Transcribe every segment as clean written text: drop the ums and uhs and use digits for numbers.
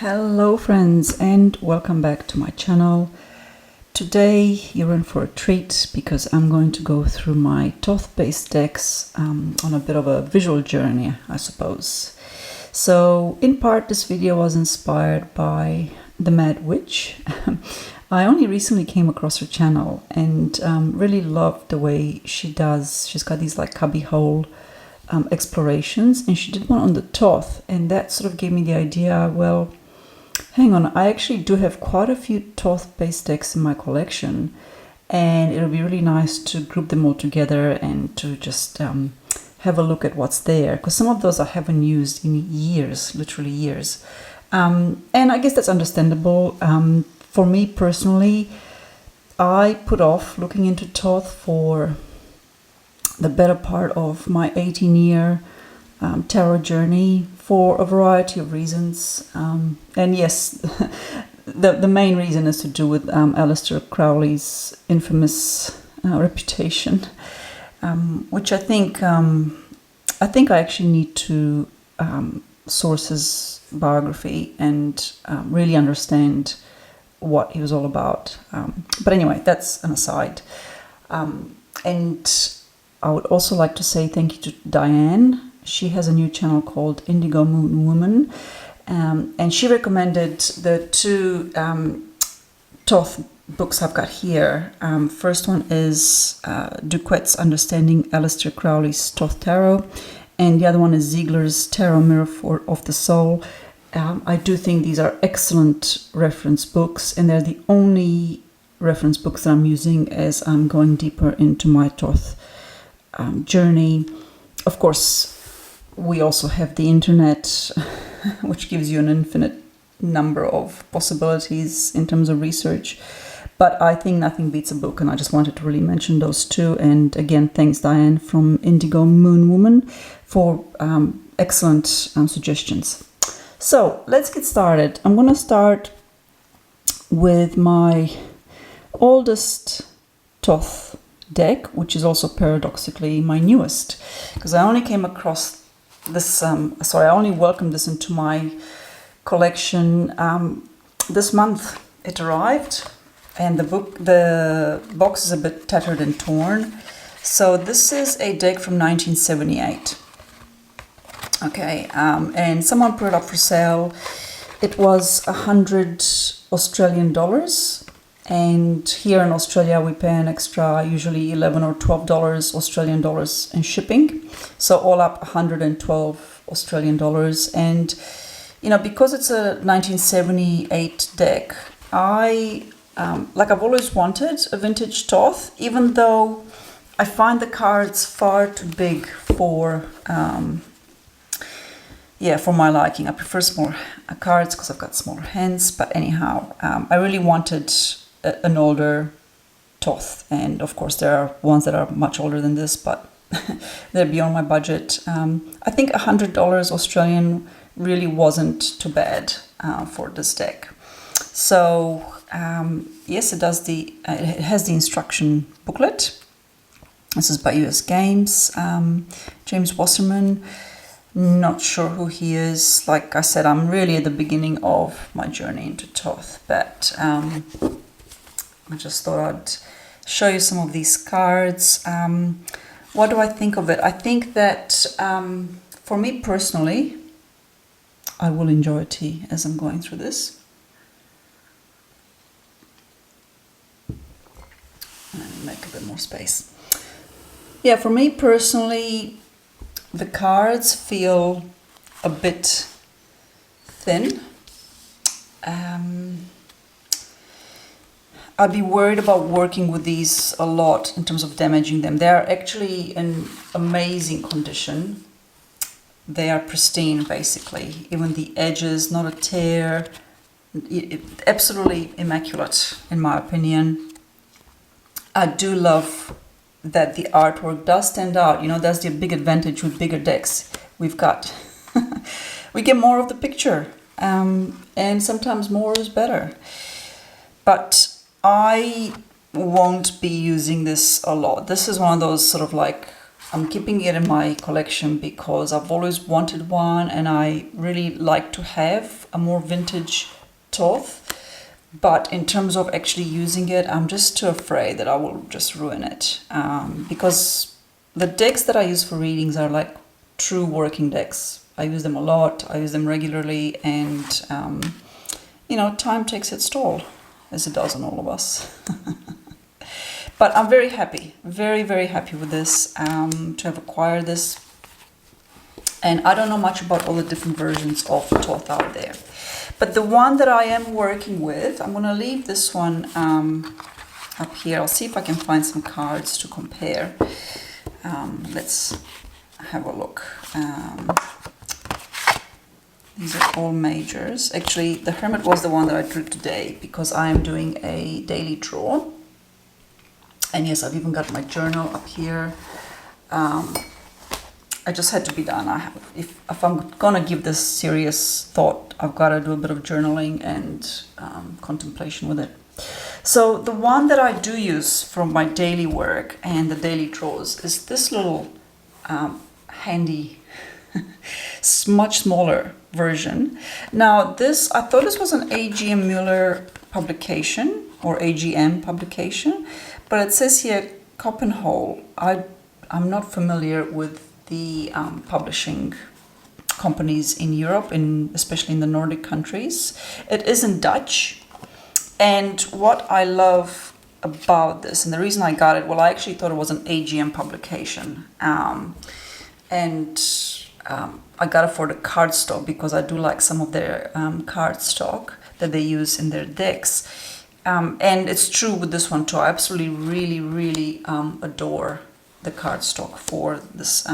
Hello friends and welcome back to my channel. Today you're in for a treat because I'm going to go through my Thoth-based decks on a bit of a visual journey, I suppose. So in part this video was inspired by the Mad Witch. I only recently came across her channel and really loved the way she does. She's got these like cubbyhole explorations, and she did one on the Thoth, and that sort of gave me the idea, well, hang on, I actually do have quite a few Thoth-based decks in my collection, and it'll be really nice to group them all together and to just have a look at what's there, because some of those I haven't used in years, literally years. And I guess that's understandable. For me personally, I put off looking into Thoth for the better part of my 18-year tarot journey for a variety of reasons. And yes, the main reason is to do with Aleister Crowley's infamous reputation, which I think I actually need to source his biography and really understand what he was all about. But anyway, that's an aside. And I would also like to say thank you to Diane. She has a new channel called Indigo Moon Woman, and she recommended the two Thoth books I've got here. First one is Duquette's Understanding Aleister Crowley's Thoth Tarot, and the other one is Ziegler's Tarot Mirror of the Soul. I do think these are excellent reference books, and they're the only reference books that I'm using as I'm going deeper into my Thoth journey. Of course, we also have the internet, which gives you an infinite number of possibilities in terms of research. But I think nothing beats a book, and I just wanted to really mention those two. And again, thanks Diane from Indigo Moon Woman for excellent suggestions. So let's get started. I'm going to start with my oldest Thoth deck, which is also paradoxically my newest, because I only came across this, I only welcomed this into my collection this month. It arrived, and the box is a bit tattered and torn. So this is a deck from 1978. Okay, and someone put it up for sale. It was 100 Australian dollars. And here in Australia, we pay an extra, usually $11 or $12 Australian dollars in shipping. So all up 112 Australian dollars. And, you know, because it's a 1978 deck, I've always wanted a vintage Thoth, even though I find the cards far too big for my liking. I prefer smaller cards because I've got smaller hands. But anyhow, I really wanted an older Thoth, and of course there are ones that are much older than this, but they're beyond my budget. I think $100 Australian really wasn't too bad for this deck. So yes, it has the instruction booklet. This is by US Games. James Wasserman. Not sure who he is. Like I said, I'm really at the beginning of my journey into Thoth, but I just thought I'd show you some of these cards. What do I think of it? I think that for me personally, I will enjoy tea as I'm going through this. And make a bit more space. Yeah, for me personally, the cards feel a bit thin. I'd be worried about working with these a lot in terms of damaging them. They are actually in amazing condition. They are pristine, basically. Even the edges, not a tear. Absolutely immaculate, in my opinion. I do love that the artwork does stand out. You know, that's the big advantage with bigger decks. We get more of the picture, and sometimes more is better. But I won't be using this a lot. This is one of those sort of like I'm keeping it in my collection because I've always wanted one, and I really like to have a more vintage Thoth. But in terms of actually using it, I'm just too afraid that I will just ruin it. Because the decks that I use for readings are like true working decks. I use them a lot, I use them regularly, and time takes its toll, as it does on all of us. But I'm very happy, very, very happy with this, to have acquired this. And I don't know much about all the different versions of Thoth out there. But the one that I am working with, I'm going to leave this one up here. I'll see if I can find some cards to compare. Let's have a look. These are all majors. Actually, the Hermit was the one that I drew today because I am doing a daily draw. And yes, I've even got my journal up here. I just had to be done. If I'm gonna give this serious thought, I've got to do a bit of journaling and contemplation with it. So the one that I do use from my daily work and the daily draws is this little handy, much smaller version. Now this, I thought this was an AGM Mueller publication or AGM publication, but it says here Copenhagen. I'm not familiar with the publishing companies in Europe, especially in the Nordic countries. It is in Dutch. And what I love about this, and the reason I got it, well, I actually thought it was an AGM publication. I got it for the cardstock because I do like some of their cardstock that they use in their decks. And it's true with this one too. I absolutely, really, really adore the cardstock for this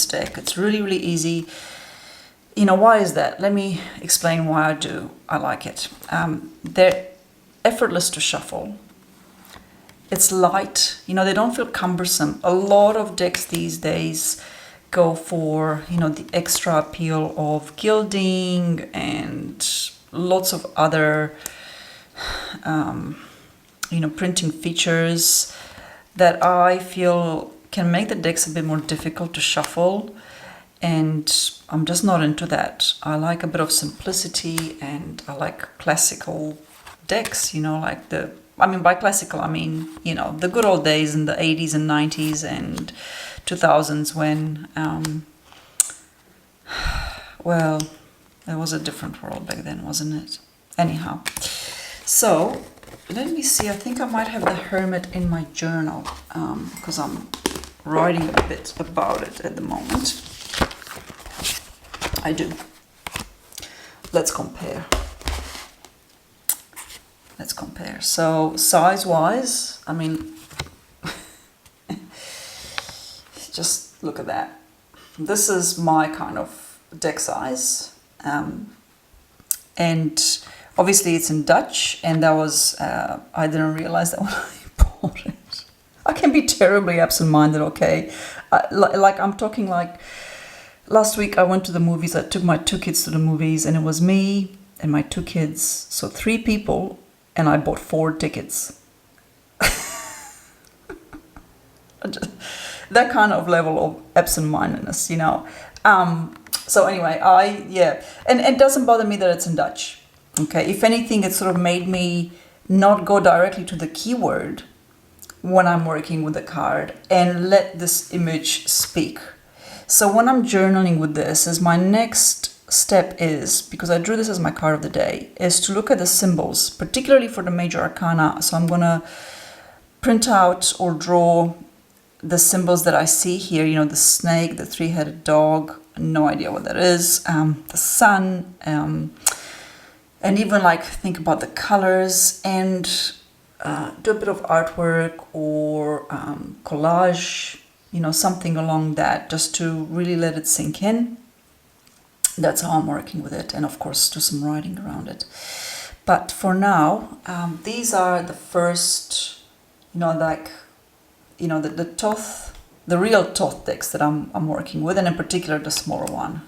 deck. It's really, really easy. Why is that? Let me explain why I like it. They're effortless to shuffle. It's light. They don't feel cumbersome. A lot of decks these days go for, the extra appeal of gilding and lots of other, printing features that I feel can make the decks a bit more difficult to shuffle, and I'm just not into that. I like a bit of simplicity, and I like classical decks, by classical I mean, the good old days in the 80s and 90s and 2000s when, well, it was a different world back then, wasn't it? Anyhow, so let me see, I think I might have the Hermit in my journal because I'm writing a bit about it at the moment. I do. Let's compare. So size-wise, just look at that. This is my kind of deck size. And obviously it's in Dutch, and that was, I didn't realize that when I bought it. I can be terribly absent-minded, okay? I'm talking like, last week I went to the movies, I took my 2 kids to the movies, and it was me and my 2 kids, so 3 people, and I bought 4 tickets. That kind of level of absent-mindedness, So anyway, and it doesn't bother me that it's in Dutch. Okay, if anything, it sort of made me not go directly to the keyword when I'm working with the card and let this image speak. So when I'm journaling with this, as my next step is, because I drew this as my card of the day, is to look at the symbols, particularly for the major arcana. So I'm going to print out or draw the symbols that I see here, the snake, the 3-headed dog, no idea what that is, the sun, and even think about the colors, and do a bit of artwork or collage, something along that, just to really let it sink in. That's how I'm working with it, and of course do some writing around it. But for now, these are the first, the Thoth, the real Thoth decks that I'm working with, and in particular the smaller one,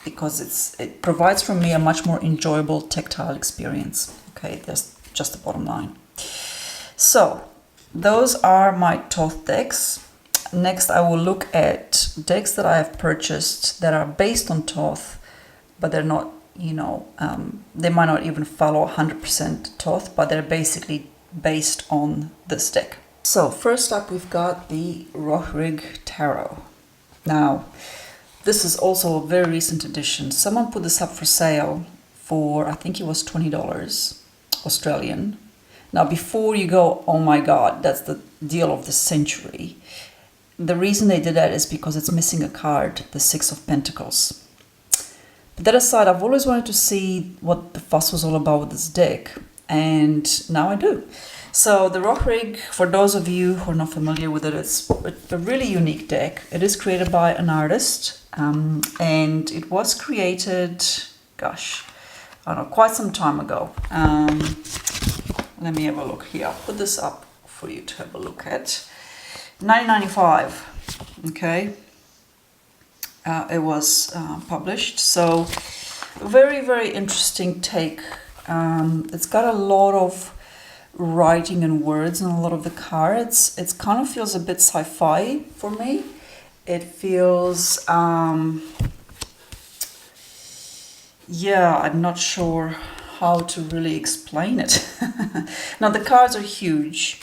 because it provides for me a much more enjoyable tactile experience. Okay, that's just the bottom line. So those are my Thoth decks. Next, I will look at decks that I have purchased that are based on Thoth, but they're not, they might not even follow 100% Thoth, but they're basically based on this deck. So first up, we've got the Hindel Tarot. Now, this is also a very recent edition. Someone put this up for sale for, I think it was $20 Australian. Now, before you go, oh my God, that's the deal of the century. The reason they did that is because it's missing a card, the Six of Pentacles. But that aside, I've always wanted to see what the fuss was all about with this deck, and now I do. So the Hindel, for those of you who are not familiar with it, it's a really unique deck. It is created by an artist, and it was created, gosh, I don't know, quite some time ago. Let me have a look here. I'll put this up for you to have a look at. 1995, okay, it was published. So very, very interesting take. It's got a lot of writing and words and a lot of the cards. It kind of feels a bit sci-fi for me. It feels, yeah, I'm not sure how to really explain it. Now the cards are huge,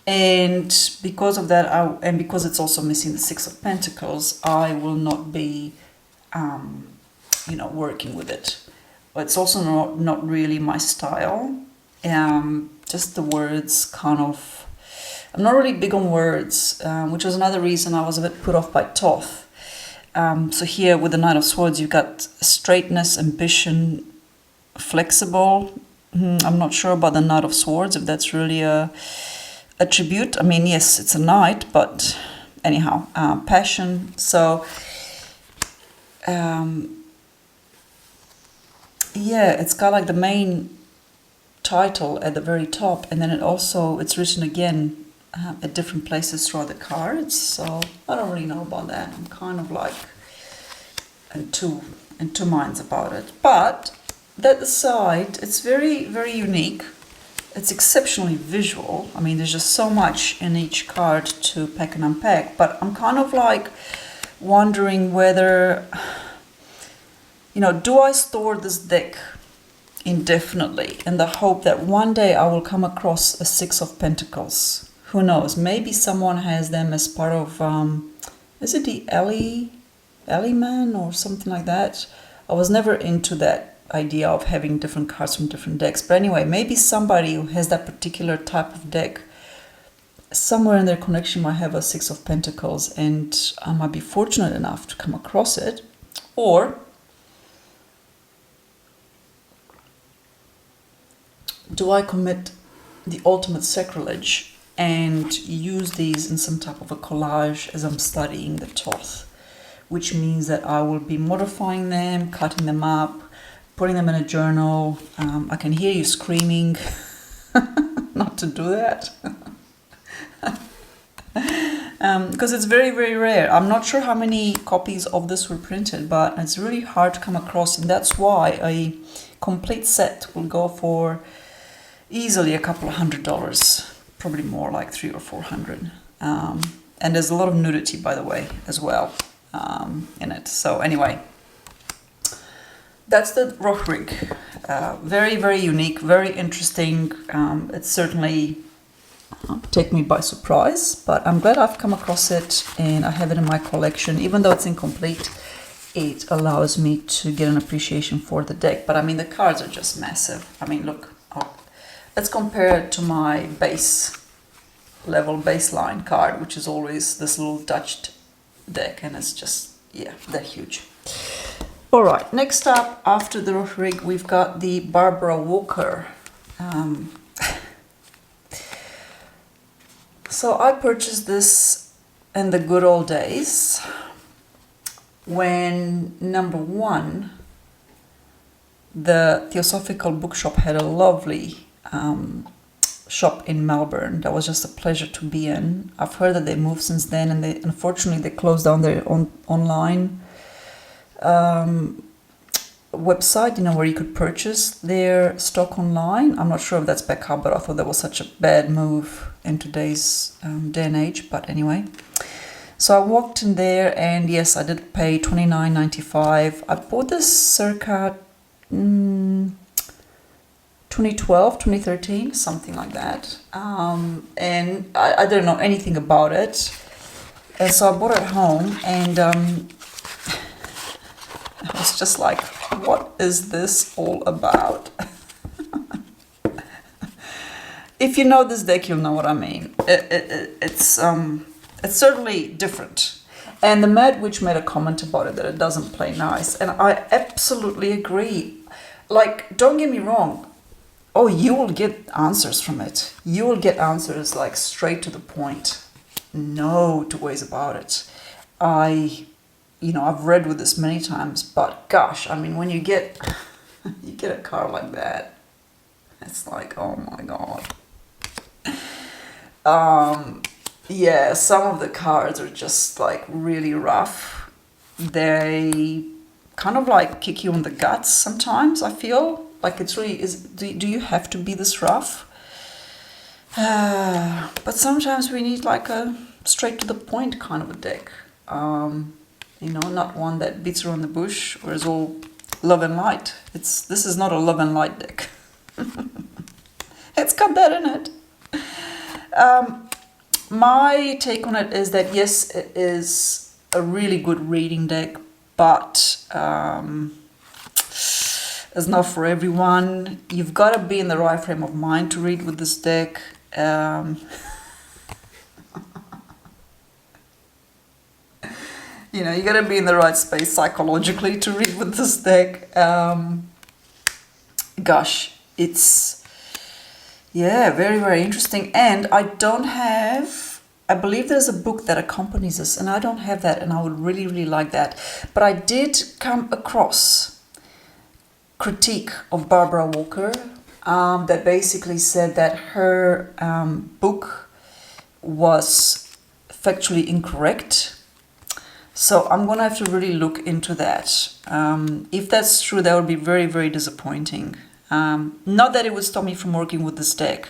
and because of that, and because it's also missing the Six of Pentacles, I will not be, working with it. It's also not really my style. Just the words kind of, I'm not really big on words, which was another reason I was a bit put off by Thoth. So here with the Knight of Swords, you've got straightness, ambition, flexible. I'm not sure about the Knight of Swords, if that's really a tribute. I mean, yes, it's a knight, but anyhow, passion. So, yeah, it's got like the main title at the very top, and then it's written again at different places throughout the cards. So I don't really know about that. I'm kind of like in two minds about it. But that aside, it's very, very unique. It's exceptionally visual. I mean, there's just so much in each card to pack and unpack. But I'm kind of like wondering whether, do I store this deck indefinitely in the hope that one day I will come across a Six of Pentacles? Who knows? Maybe someone has them as part of, is it the Ellie Man or something like that? I was never into that idea of having different cards from different decks. But anyway, maybe somebody who has that particular type of deck, somewhere in their collection might have a Six of Pentacles, and I might be fortunate enough to come across it. Or do I commit the ultimate sacrilege and use these in some type of a collage as I'm studying the Thoth, which means that I will be modifying them, cutting them up, putting them in a journal. I can hear you screaming not to do that. Because it's very, very rare. I'm not sure how many copies of this were printed, but it's really hard to come across, and that's why a complete set will go for easily a couple of $100, probably more like $300 or $400. And there's a lot of nudity, by the way, as well in it. So anyway, that's the Hindel. Very, very unique, very interesting. It's certainly take me by surprise, but I'm glad I've come across it and I have it in my collection. Even though it's incomplete, it allows me to get an appreciation for the deck. But I mean, the cards are just massive. I mean, look, let's compare it to my base level baseline card, which is always this little Dutch deck, and it's just, yeah, they're huge. All right, next up after the Hindel, we've got the Barbara Walker. So I purchased this in the good old days when, number one, the Theosophical Bookshop had a lovely shop in Melbourne that was just a pleasure to be in. I've heard that they moved since then, and unfortunately they closed down their online website, where you could purchase their stock online. I'm not sure if that's back up, but I thought that was such a bad move in today's day and age. But anyway, So I walked in there, and yes, I did pay $29.95. I bought this circa 2012, 2013, something like that. And I didn't know anything about it. And so I brought it home, and I was just like, what is this all about? If you know this deck, you'll know what I mean. It's certainly different. And the Mad Witch made a comment about it, that it doesn't play nice. And I absolutely agree. Like, don't get me wrong. Oh, you will get answers from it. You will get answers like straight to the point. No two ways about it. I've read with this many times, but gosh, I mean, when you get a card like that, it's like, oh my God. Yeah, some of the cards are just like really rough. They kind of like kick you in the guts sometimes, I feel. Like it's really, do you have to be this rough? But sometimes we need like a straight to the point kind of a deck. Not one that beats around the bush or is all love and light. This is not a love and light deck. It's got that in it. My take on it is that yes, it is a really good reading deck, but it's not for everyone. You've got to be in the right frame of mind to read with this deck. You got to be in the right space psychologically to read with this deck. Gosh, it's, yeah, very, very interesting. And I believe there's a book that accompanies this, and I don't have that, and I would really, really like that. But I did come across critique of Barbara Walker that basically said that her book was factually incorrect. So I'm going to have to really look into that. If that's true, that would be very, very disappointing. Not that it would stop me from working with this deck.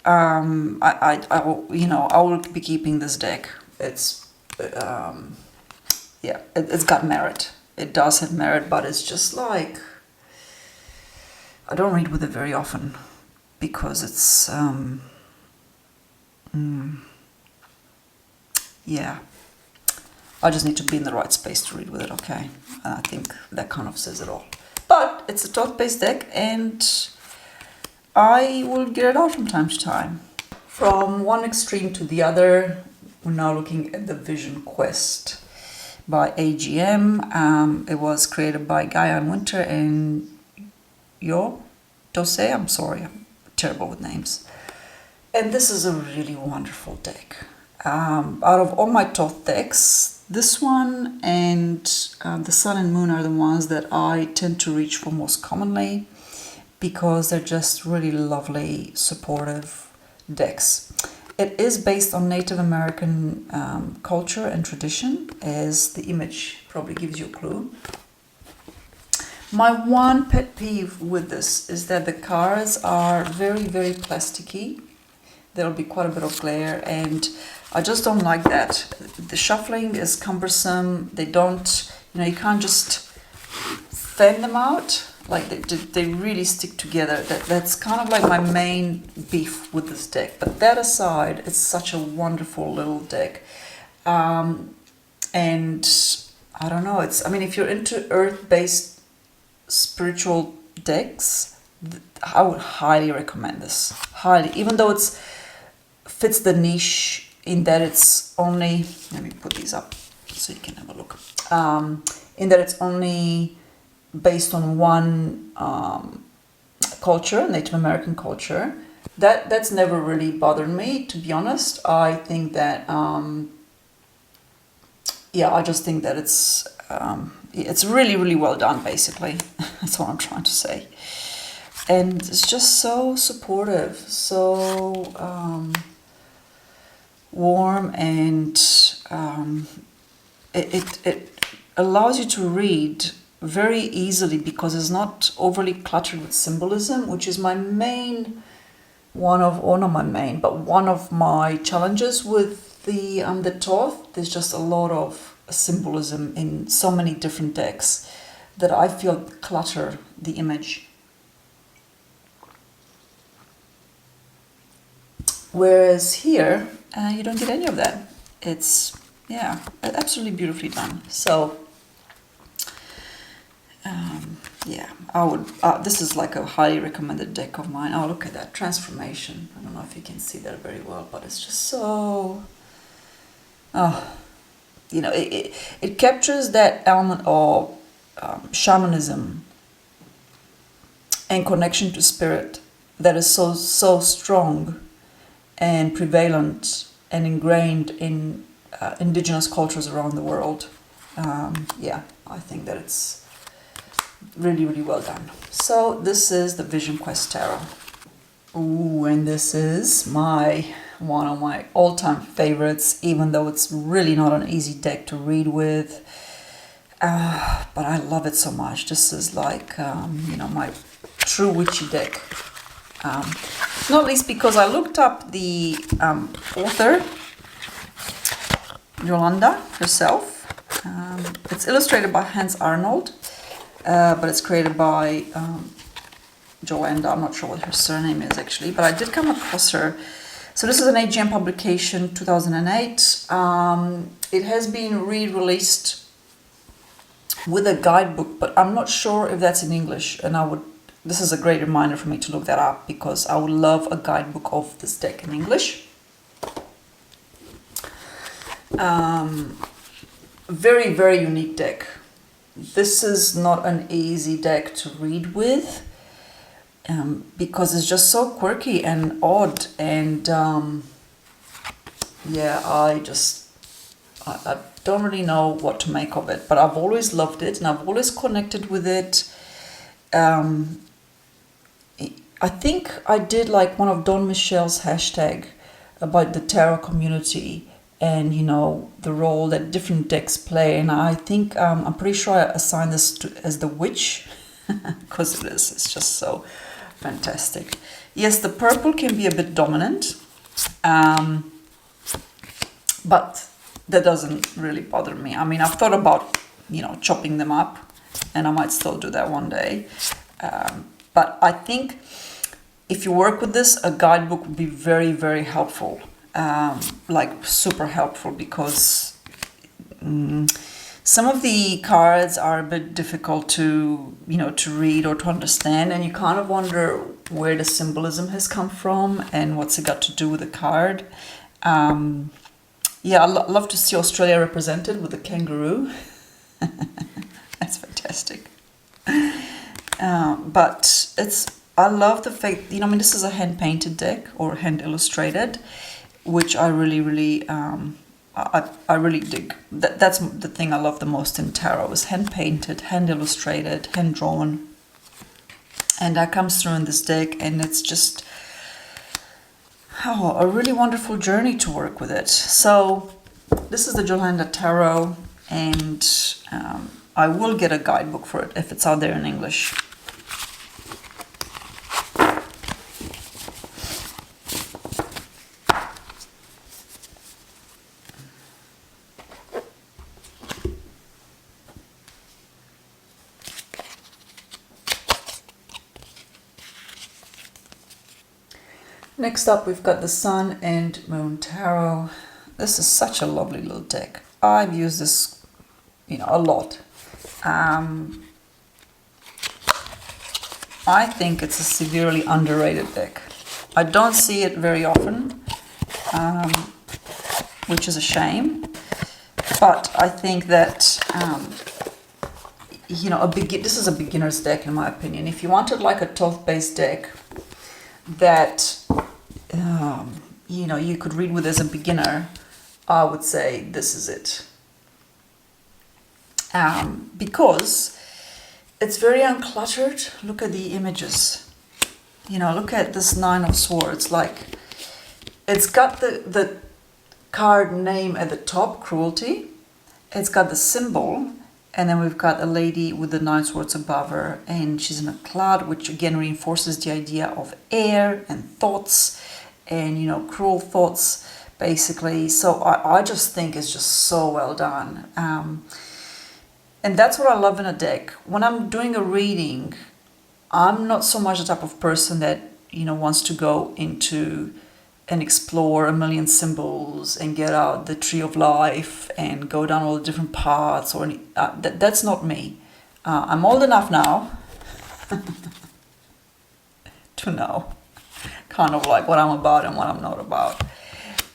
I will be keeping this deck. It's got merit. It does have merit, but it's just like, I don't read with it very often because it's I just need to be in the right space to read with it, okay? And I think that kind of says it all. But it's a Thoth-based deck, and I will get it out from time to time. From one extreme to the other, we're now looking at the Vision Quest by AGM. It was created by Gaia Winter and Dose. I'm sorry, I'm terrible with names. And this is a really wonderful deck. Out of all my Thoth decks, this one and the Sun and Moon are the ones that I tend to reach for most commonly because they're just really lovely, supportive decks. It is based on Native American culture and tradition, as the image probably gives you a clue. My one pet peeve with this is that the cards are very, very plasticky. There'll be quite a bit of glare, and I just don't like that. The shuffling is cumbersome. They don't, you can't just fan them out. Like they really stick together. That's kind of like my main beef with this deck. But that aside, it's such a wonderful little deck. And I don't know, if you're into earth-based spiritual decks, I would highly recommend this. Highly. Even though it's fits the niche in that it's only, let me put these up so you can have a look, in that it's only based on one culture, Native American culture. That's never really bothered me, to be honest. I think that I just think that it's really, really well done, basically. That's what I'm trying to say. And it's just so supportive, so warm, and it allows you to read very easily because it's not overly cluttered with symbolism, which is one of my challenges with the Thoth, there's just a lot of symbolism in so many different decks that I feel clutter the image. Whereas here, you don't get any of that. It's, yeah, absolutely beautifully done. So, yeah, I would, this is like a highly recommended deck of mine. Oh, look at that, Transformation. I don't know if you can see that very well, but it's just so, oh, you know, it captures that element of shamanism and connection to spirit that is so strong and prevalent and ingrained in indigenous cultures around the world. Yeah, I think that it's really, really well done. So this is the Vision Quest Tarot. Ooh, and this is one of my all-time favorites, even though it's really not an easy deck to read with. But I love it so much. This is like, you know, my true witchy deck. Not least because I looked up the author, Yolanda herself. It's illustrated by Hans Arnold, but it's created by Joanda. I'm not sure what her surname is actually, but I did come across her. So this is an AGM publication, 2008. It has been re-released with a guidebook, but I'm not sure if that's in English, and this is a great reminder for me to look that up, because I would love a guidebook of this deck in English. Very, very unique deck. This is not an easy deck to read with, because it's just so quirky and odd, and yeah, I don't really know what to make of it, but I've always loved it and I've always connected with it. I think I did like one of Don Michel's hashtag about the tarot community and, you know, the role that different decks play. And I think, I'm pretty sure I assigned this as the witch, because it is. It's just so fantastic. Yes, the purple can be a bit dominant, but that doesn't really bother me. I mean, I've thought about, you know, chopping them up, and I might still do that one day. But I think if you work with this, a guidebook would be very, very helpful. Like super helpful, because some of the cards are a bit difficult to, you know, to read or to understand, and you kind of wonder where the symbolism has come from and what's it got to do with the card. Yeah, I love to see Australia represented with the kangaroo. That's fantastic. But I love the fact, you know, I mean, this is a hand-painted deck or hand-illustrated, which I really, really, I really dig. That's the thing I love the most in tarot, is hand-painted, hand-illustrated, hand-drawn. And that comes through in this deck, and it's just, a really wonderful journey to work with it. So this is the Yolanda Tarot, and I will get a guidebook for it if it's out there in English. Next up, we've got the Sun and Moon Tarot. This is such a lovely little deck. I've used this, you know, a lot. I think it's a severely underrated deck. I don't see it very often, which is a shame. But I think that, you know, this is a beginner's deck in my opinion. If you wanted like a Thoth-based deck that you know, you could read with as a beginner, I would say this is it. Because it's very uncluttered. Look at the images. You know, look at this Nine of Swords. Like, it's got the card name at the top, Cruelty. It's got the symbol, and then we've got a lady with the Nine Swords above her, and she's in a cloud, which again reinforces the idea of air and thoughts, and, you know, cruel thoughts. basically. So I just think it's just so well done. And that's what I love in a deck. When I'm doing a reading, I'm not so much the type of person that, wants to go into and explore a million symbols and get out the tree of life and go down all the different paths. That's not me. I'm old enough now to know kind of like what I'm about and what I'm not about.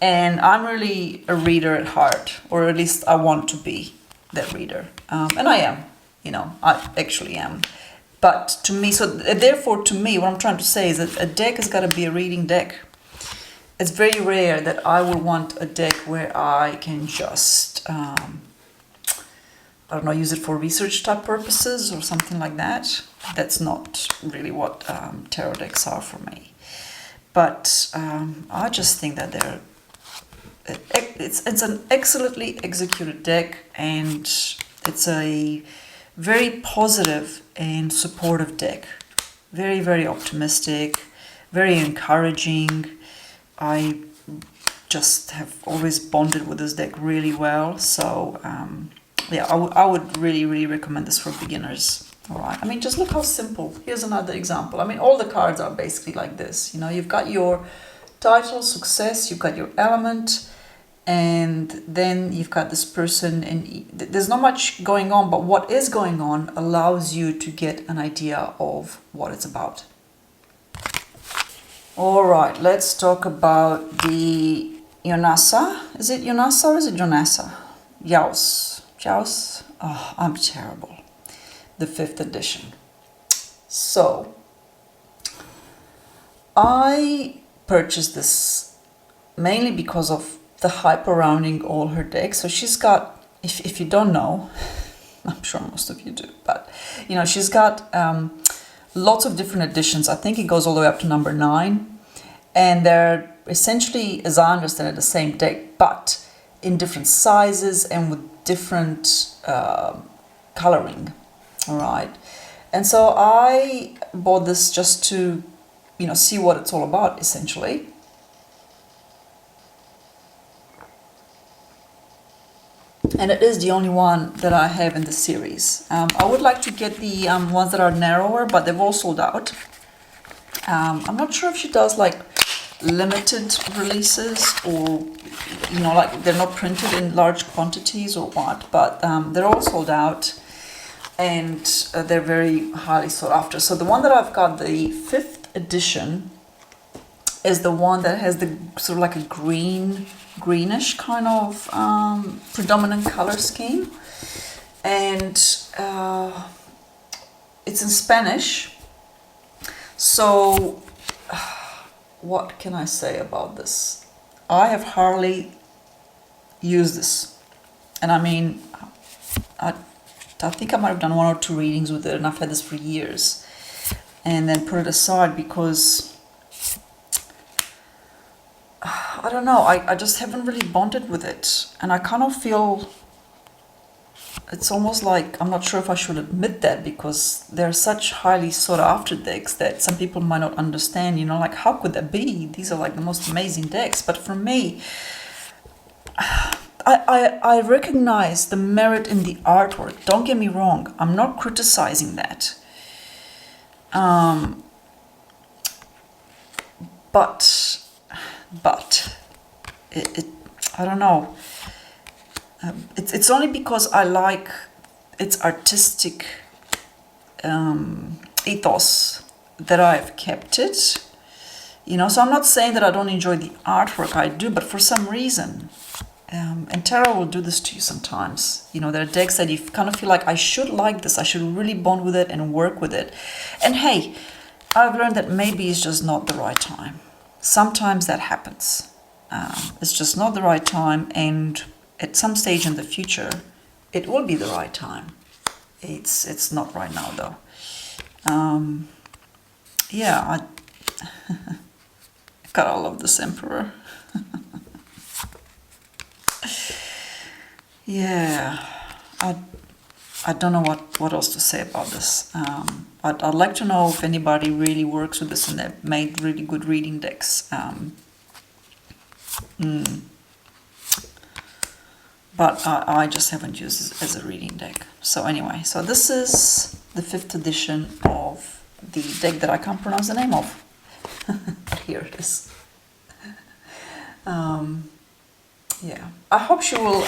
And I'm really a reader at heart, or at least I want to be that reader. And I am, I actually am. But to me, so therefore to me, what I'm trying to say is that a deck has got to be a reading deck. It's very rare that I would want a deck where I can just, use it for research type purposes or something like that. That's not really what tarot decks are for me. But I just think that it's an excellently executed deck, and it's a very positive and supportive deck. Very, very optimistic, very encouraging. I just have always bonded with this deck really well. So I would really, really recommend this for beginners. All right. I mean, just look how simple. Here's another example. I mean, all the cards are basically like this. You've got your title, success, you've got your element, and then you've got this person, and there's not much going on, but what is going on allows you to get an idea of what it's about. All right, let's talk about the Yonasa. Is it Yonasa or is it Jonasa? Jaus. Oh, I'm terrible. The 5th edition. So, I purchased this mainly because of the hype surrounding all her decks. So she's got, if you don't know, I'm sure most of you do, but she's got lots of different editions. I think it goes all the way up to number 9, and they're essentially, as I understand it, the same deck, but in different sizes and with different coloring. All right, and so I bought this just to see what it's all about, essentially. And it is the only one that I have in the series. I would like to get the ones that are narrower, but they've all sold out. I'm not sure if she does like limited releases, or like they're not printed in large quantities or what, but they're all sold out, and they're very highly sought after. So the one that I've got, the 5th edition, is the one that has the sort of like a greenish kind of predominant color scheme, and it's in Spanish. So what can I say about this? I have hardly used this, and I mean, I think I might have done 1 or 2 readings with it, and I've had this for years, and then put it aside because I don't know, I just haven't really bonded with it, and I kind of feel it's almost like, I'm not sure if I should admit that, because they're such highly sought after decks that some people might not understand, like how could that be? These are like the most amazing decks. But for me, I recognize the merit in the artwork. Don't get me wrong, I'm not criticizing that. But I don't know. It's only because I like its artistic ethos that I've kept it. So I'm not saying that I don't enjoy the artwork. I do, but for some reason, and tarot will do this to you sometimes. There are decks that you kind of feel like, I should like this, I should really bond with it and work with it. And hey, I've learned that maybe it's just not the right time. Sometimes that happens. It's just not the right time, and at some stage in the future, it will be the right time. It's not right now, though. Yeah, God, I love this Emperor. Yeah, I don't know what else to say about this. I'd like to know if anybody really works with this and they've made really good reading decks. but I just haven't used it as a reading deck. So anyway, so this is the 5th edition of the deck that I can't pronounce the name of. Here it is. Yeah, I hope she will,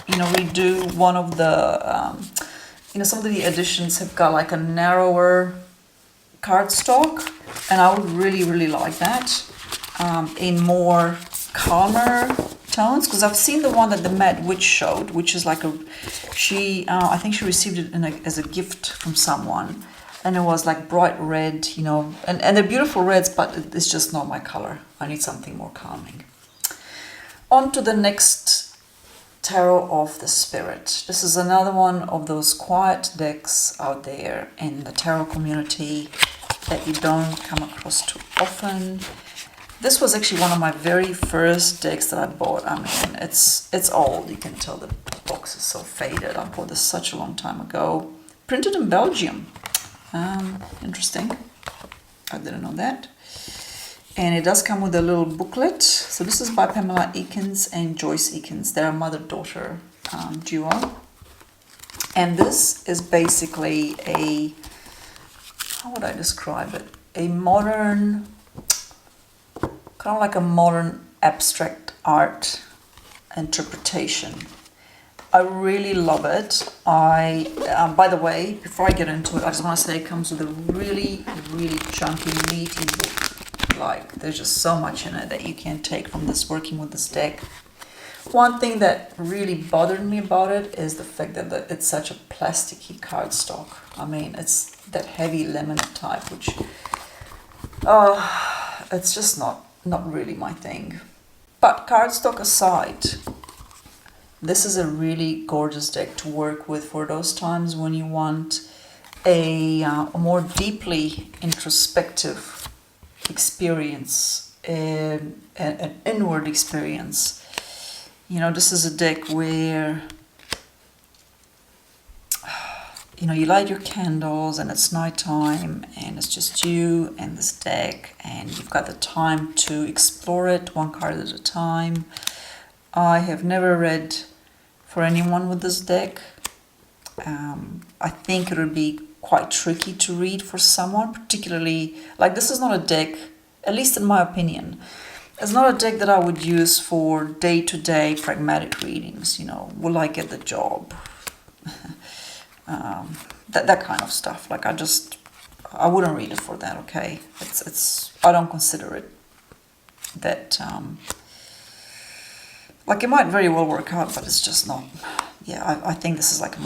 redo one of the, some of the editions have got like a narrower cardstock, and I would really, really like that in more calmer tones, because I've seen the one that the Mad Witch showed, which is like I think she received it as a gift from someone, and it was like bright red, and they're beautiful reds, but it's just not my color. I need something more calming. On to the next Tarot of the Spirit. This is another one of those quiet decks out there in the tarot community that you don't come across too often. This was actually one of my very first decks that I bought. I mean, it's old. You can tell the box is so faded. I bought this such a long time ago. Printed in Belgium. Interesting. I didn't know that. And it does come with a little booklet. So this is by Pamela Eakins and Joyce Eakins. They're a mother-daughter duo. And this is basically how would I describe it? A modern, kind of like a modern abstract art interpretation. I really love it. By the way, before I get into it, I just want to say it comes with a really, really chunky, meaty book. Like, there's just so much in it that you can take from this, working with this deck. One thing that really bothered me about it is the fact that it's such a plasticky cardstock. I mean, it's that heavy laminate type, which, it's just not really my thing. But cardstock aside, this is a really gorgeous deck to work with for those times when you want a more deeply introspective experience, an inward experience. This is a deck where you light your candles and it's nighttime and it's just you and this deck, and you've got the time to explore it one card at a time. I have never read for anyone with this deck. I think it would be quite tricky to read for someone, particularly, like, this is not a deck, at least in my opinion, it's not a deck that I would use for day-to-day pragmatic readings, will I get the job? That kind of stuff. Like, I wouldn't read it for that, okay? I don't consider it that, like, it might very well work out, but it's just not, I think this is like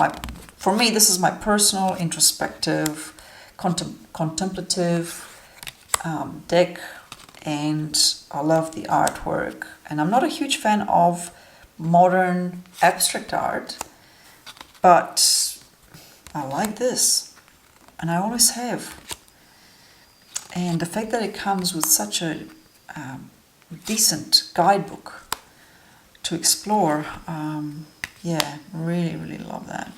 for me, this is my personal, introspective, contemplative deck, and I love the artwork. And I'm not a huge fan of modern abstract art, but I like this, and I always have. And the fact that it comes with such a decent guidebook to explore, really, really love that.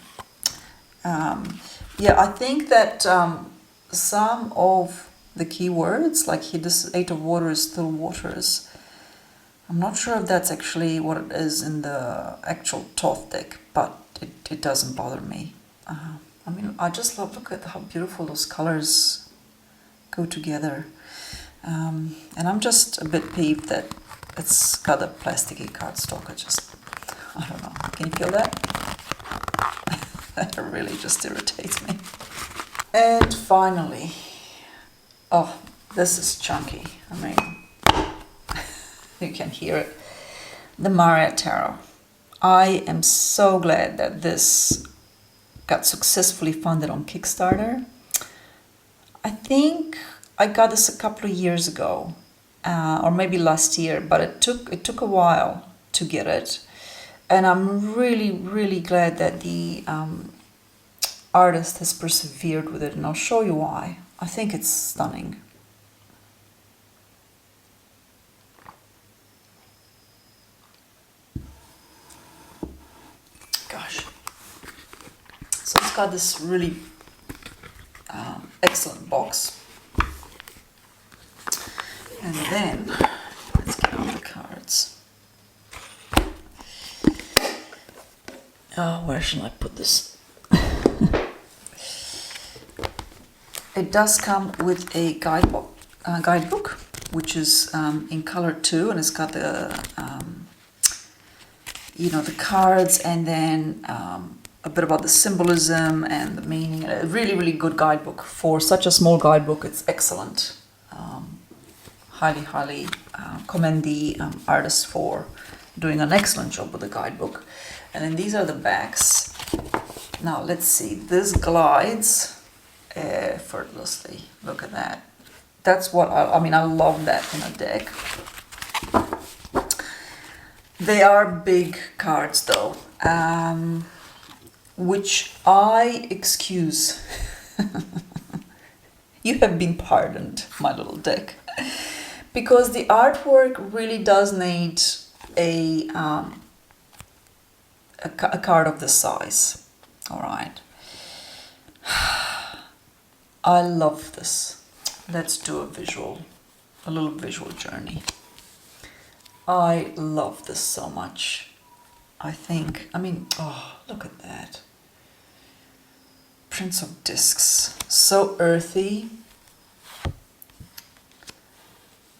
I think that some of the keywords, like here, this 8 of Waters, still waters, I'm not sure if that's actually what it is in the actual Thoth deck, but it doesn't bother me. I mean, I just look at how beautiful those colors go together. And I'm just a bit peeved that it's got a plasticky cardstock. I don't know. Can you feel that? That really just irritates me. And finally, this is chunky. I mean, you can hear it. The Maria Tarot. I am so glad that this got successfully funded on Kickstarter. I think I got this a couple of years ago, or maybe last year, but it took a while to get it. And I'm really, really glad that the artist has persevered with it, and I'll show you why. I think it's stunning. Gosh. So it's got this really excellent box. And then, let's get on the cards. where shall I put this? It does come with a guidebook, which is in color too, and it's got the the cards, and then a bit about the symbolism and the meaning. A really, really good guidebook. For such a small guidebook, it's excellent. Highly, highly commend the artist for doing an excellent job with the guidebook. And then these are the backs. Now let's see, this glides effortlessly. Look at that. That's what I love that in a deck. They are big cards though, which I excuse. You have been pardoned, my little deck, because the artwork really does need a card of this size. All right. I love this. Let's do a little visual journey. I love this so much. Oh, look at that. Prince of Discs, so earthy.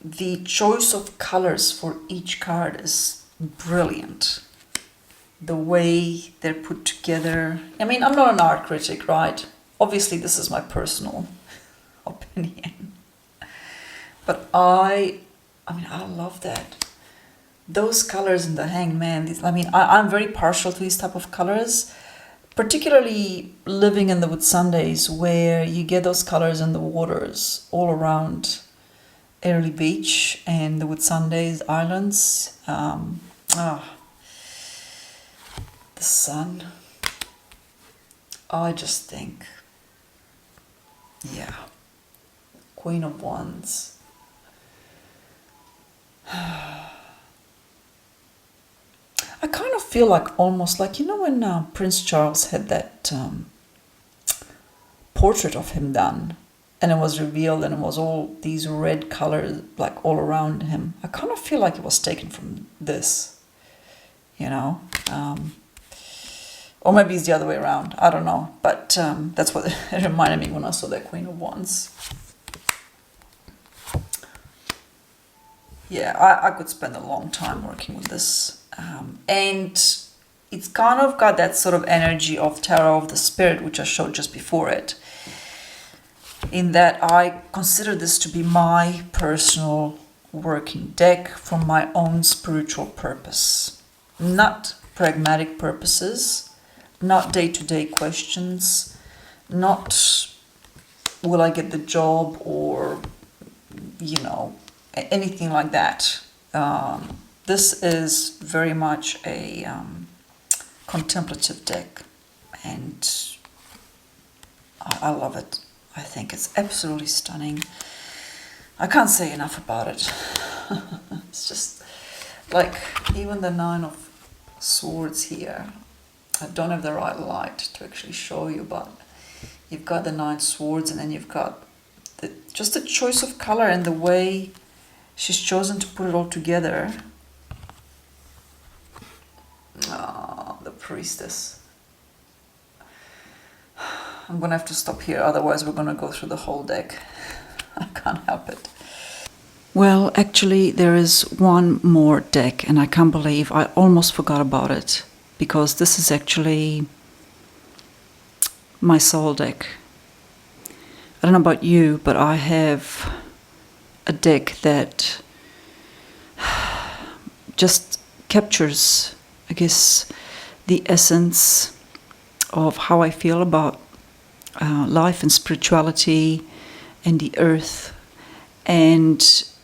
The choice of colors for each card is brilliant. The way they're put together. I'm not an art critic, right? Obviously, this is my personal opinion. But I love that. Those colors in the Hangman, I'm very partial to these type of colors, particularly living in the Whitsundays, where you get those colors in the waters all around Airlie Beach and the Whitsundays Islands. The sun. I just think, yeah, Queen of Wands. I kind of feel like almost like, when Prince Charles had that portrait of him done, and it was revealed and it was all these red colors like all around him. I kind of feel like it was taken from this, or maybe it's the other way around. I don't know, but that's what it reminded me when I saw that Queen of Wands. Yeah, I could spend a long time working with this. And it's kind of got that sort of energy of Tarot of the Spirit, which I showed just before it. In that I consider this to be my personal working deck for my own spiritual purpose. Not pragmatic purposes, not day-to-day questions, not will I get the job or, anything like that. This is very much a contemplative deck, and I love it. I think it's absolutely stunning. I can't say enough about it. It's just like even the Nine of Swords here. I don't have the right light to actually show you, but you've got the 9 swords, and then you've got just the choice of color and the way she's chosen to put it all together. The Priestess. I'm gonna have to stop here, otherwise we're gonna go through the whole deck. I can't help it. Well, actually there is one more deck, and I can't believe I almost forgot about it, because this is actually my soul deck. I don't know about you, but I have a deck that just captures, I guess, the essence of how I feel about life and spirituality and the earth. And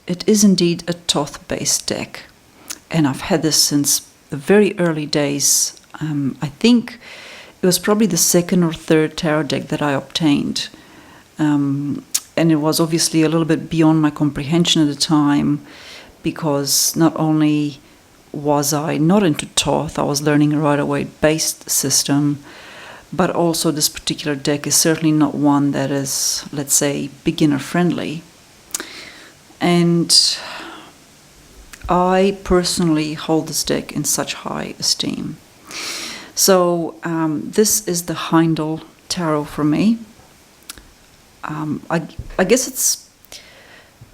it is indeed a Thoth-based deck. And I've had this since the very early days. I think it was probably the 2nd or 3rd tarot deck that I obtained. And it was obviously a little bit beyond my comprehension at the time, because not only was I not into Thoth, I was learning a Rider-Waite-based system, but also this particular deck is certainly not one that is, let's say, beginner friendly. And I personally hold this deck in such high esteem. So this is the Hindel Tarot for me. I guess it's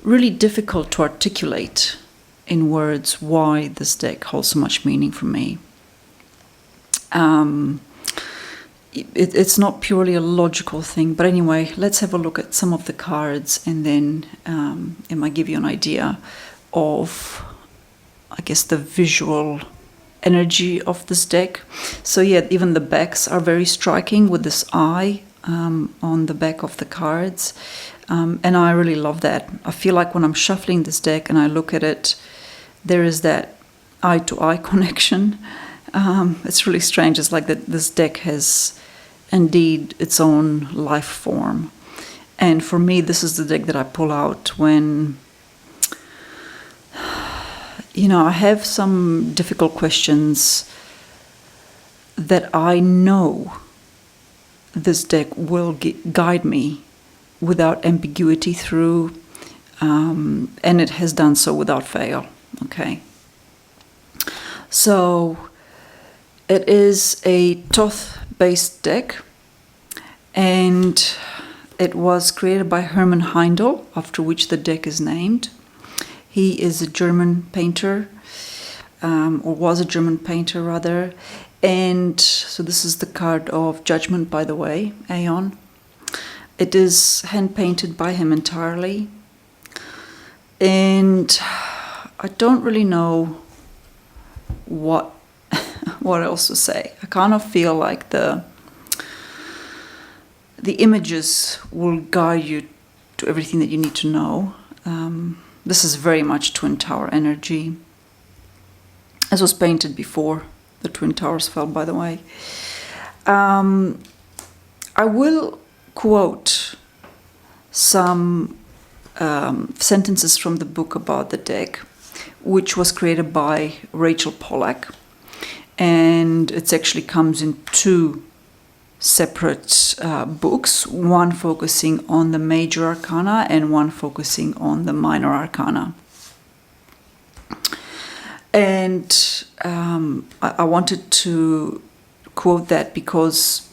really difficult to articulate in words why this deck holds so much meaning for me. It's not purely a logical thing, but anyway, let's have a look at some of the cards, and then it might give you an idea of, I guess, the visual energy of this deck. So yeah, even the backs are very striking with this eye on the back of the cards, and I really love that. I feel like when I'm shuffling this deck and I look at it, there is that eye-to-eye connection. It's really strange. It's like that this deck has indeed its own life form. And for me, this is the deck that I pull out when, I have some difficult questions that I know this deck will guide me without ambiguity through, and it has done so without fail. Okay. So it is a Thoth-based deck, and it was created by Hermann Hindel, after which the deck is named. He is a German painter, or was a German painter rather, and so this is the card of Judgment, by the way, Aeon. It is hand-painted by him entirely, and I don't really know what else to say. I kind of feel like the images will guide you to everything that you need to know. This is very much Twin Tower energy, as was painted before the Twin Towers fell, by the way. I will quote some sentences from the book about the deck, which was created by Rachel Pollack, and it actually comes in two separate books, one focusing on the major arcana and one focusing on the minor arcana. And I wanted to quote that because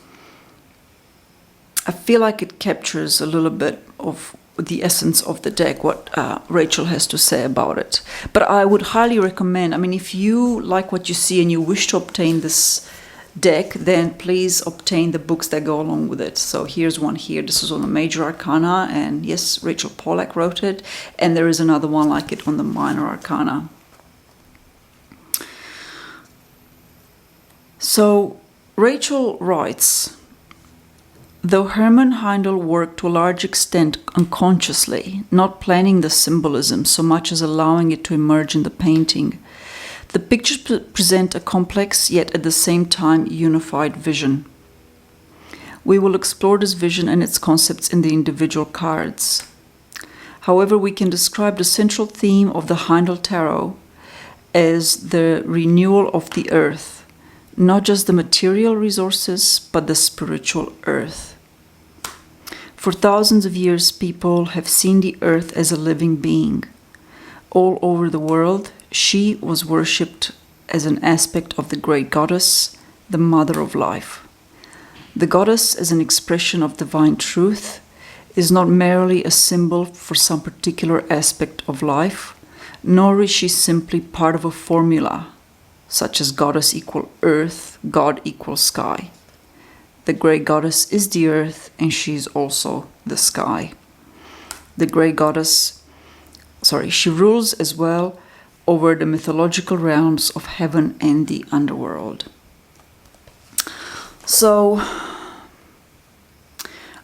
I feel like it captures a little bit of the essence of the deck, what Rachel has to say about it. But I would highly recommend, if you like what you see and you wish to obtain this deck, then please obtain the books that go along with it. So here's one here. This is on the major arcana, and yes, Rachel Pollack wrote it, and there is another one like it on the minor arcana. So Rachel writes, though Hermann Hindel worked to a large extent unconsciously, not planning the symbolism so much as allowing it to emerge in the painting, the pictures present a complex yet at the same time unified vision. We will explore this vision and its concepts in the individual cards. However, we can describe the central theme of the Hindel Tarot as the renewal of the earth, not just the material resources, but the spiritual earth. For thousands of years, people have seen the earth as a living being. All over the world, she was worshipped as an aspect of the great goddess, the mother of life. The goddess, as an expression of divine truth, is not merely a symbol for some particular aspect of life, nor is she simply part of a formula, such as goddess equal earth, God equal sky. The great goddess is the earth, and she is also the sky. The great goddess, she rules as well over the mythological realms of heaven and the underworld. So,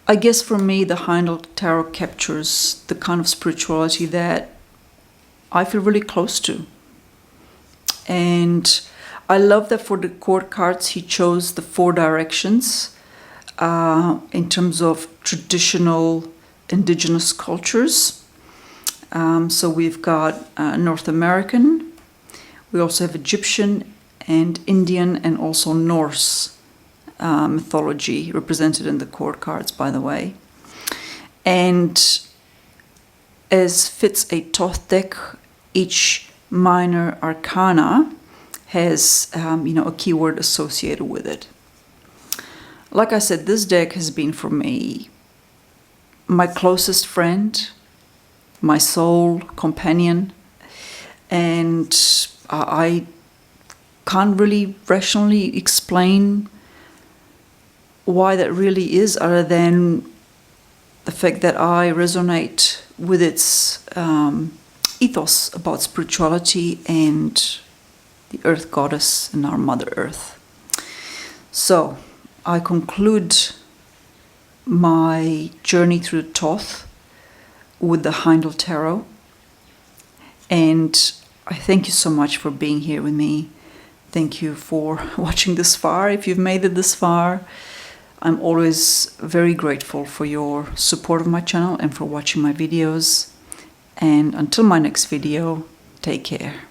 I guess for me, the Hindel Tarot captures the kind of spirituality that I feel really close to. And I love that for the court cards, he chose the 4 directions in terms of traditional indigenous cultures. So we've got North American, we also have Egyptian and Indian and also Norse mythology represented in the court cards, by the way. And as fits a Thoth deck, each minor arcana has, a keyword associated with it. Like I said, this deck has been for me my closest friend, my soul companion, and I can't really rationally explain why that really is, other than the fact that I resonate with its ethos about spirituality and the Earth Goddess and our Mother Earth. So I conclude my journey through Thoth with the Hindel Tarot, and I thank you so much for being here with me. Thank you for watching this far, if you've made it this far. I'm always very grateful for your support of my channel and for watching my videos. And until my next video, take care.